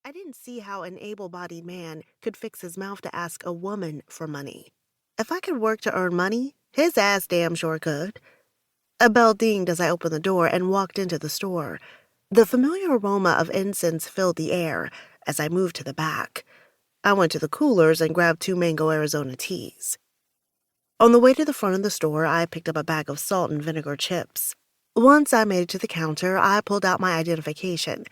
I didn't see how an able-bodied man could fix his mouth to ask a woman for money. If I could work to earn money, his ass damn sure could. A bell dinged as I opened the door and walked into the store. The familiar aroma of incense filled the air as I moved to the back. I went to the coolers and grabbed 2 mango Arizona teas. On the way to the front of the store, I picked up a bag of salt and vinegar chips. Once I made it to the counter, I pulled out my identification.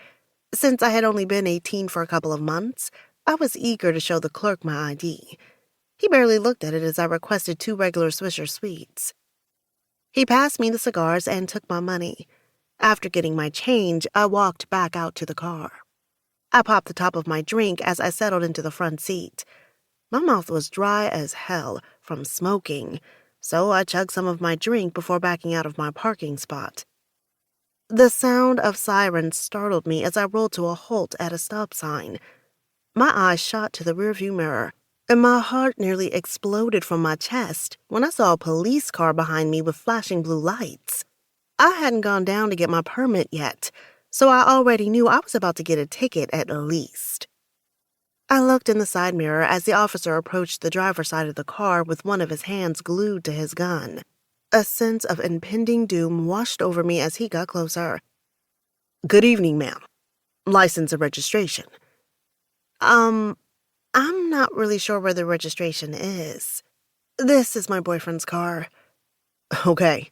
Since I had only been 18 for a couple of months, I was eager to show the clerk my ID. He barely looked at it as I requested 2 regular Swisher Sweets. He passed me the cigars and took my money. After getting my change, I walked back out to the car. I popped the top of my drink as I settled into the front seat. My mouth was dry as hell from smoking, so I chugged some of my drink before backing out of my parking spot. The sound of sirens startled me as I rolled to a halt at a stop sign. My eyes shot to the rearview mirror, and my heart nearly exploded from my chest when I saw a police car behind me with flashing blue lights. I hadn't gone down to get my permit yet, so I already knew I was about to get a ticket at least. I looked in the side mirror as the officer approached the driver's side of the car with one of his hands glued to his gun. A sense of impending doom washed over me as he got closer. "Good evening, ma'am. License and registration." I'm not really sure where the registration is. This is my boyfriend's car." "Okay,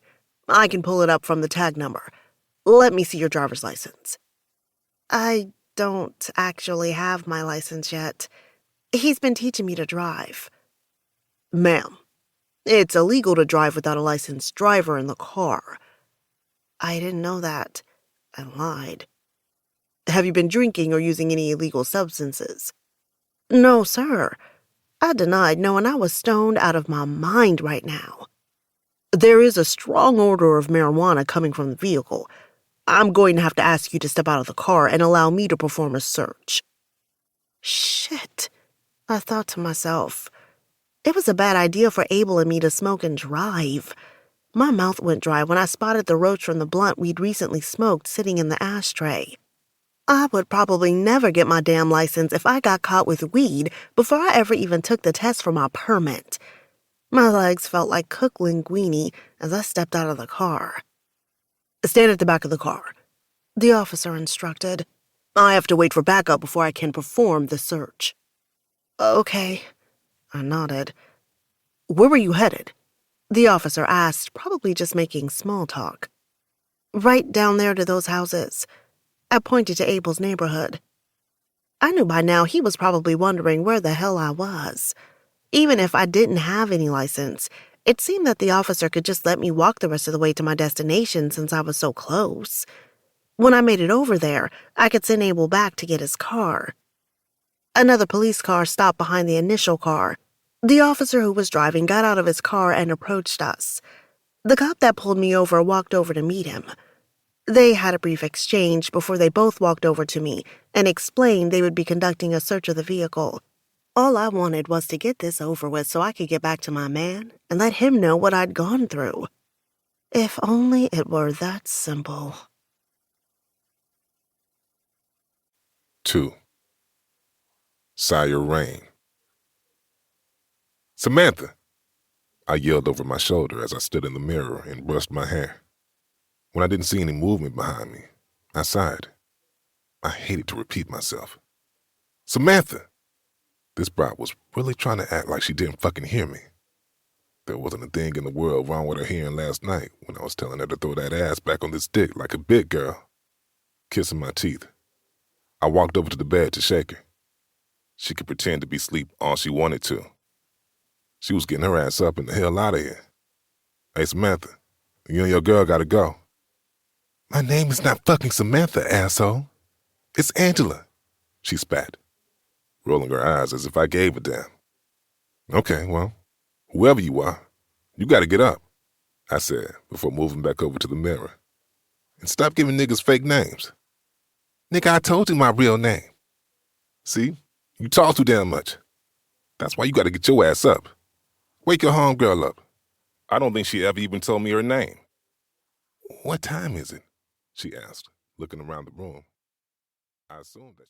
I can pull it up from the tag number. Let me see your driver's license." "I don't actually have my license yet. He's been teaching me to drive." "Ma'am, it's illegal to drive without a licensed driver in the car." "I didn't know that." I lied. "Have you been drinking or using any illegal substances?" "No, sir." I denied, knowing I was stoned out of my mind right now. "There is a strong odor of marijuana coming from the vehicle. I'm going to have to ask you to step out of the car and allow me to perform a search." Shit, I thought to myself. It was a bad idea for Abel and me to smoke and drive. My mouth went dry when I spotted the roach from the blunt we'd recently smoked sitting in the ashtray. I would probably never get my damn license if I got caught with weed before I ever even took the test for my permit. My legs felt like cooked linguine as I stepped out of the car. "Stand at the back of the car," the officer instructed. "I have to wait for backup before I can perform the search." "Okay," I nodded. "Where were you headed?" the officer asked, probably just making small talk. "Right down there to those houses." I pointed to Abel's neighborhood. I knew by now he was probably wondering where the hell I was. Even if I didn't have any license, it seemed that the officer could just let me walk the rest of the way to my destination since I was so close. When I made it over there, I could send Abel back to get his car. Another police car stopped behind the initial car. The officer who was driving got out of his car and approached us. The cop that pulled me over walked over to meet him. They had a brief exchange before they both walked over to me and explained they would be conducting a search of the vehicle. All I wanted was to get this over with so I could get back to my man and let him know what I'd gone through. If only it were that simple. 2. Syre Reign. "Samantha!" I yelled over my shoulder as I stood in the mirror and brushed my hair. When I didn't see any movement behind me, I sighed. I hated to repeat myself. "Samantha!" This brat was really trying to act like she didn't fucking hear me. There wasn't a thing in the world wrong with her hearing last night when I was telling her to throw that ass back on this dick like a big girl. Kissing my teeth, I walked over to the bed to shake her. She could pretend to be asleep all she wanted to. She was getting her ass up and the hell out of here. "Hey, Samantha, you and your girl gotta go." "My name is not fucking Samantha, asshole. It's Angela," she spat, rolling her eyes as if I gave a damn. "Okay, well, whoever you are, you gotta get up," I said before moving back over to the mirror. "And stop giving niggas fake names." "Nigga, I told you my real name." "See, you talk too damn much. That's why you gotta get your ass up. Wake your homegirl up." I don't think she ever even told me her name. "What time is it?" she asked, looking around the room. I assumed that she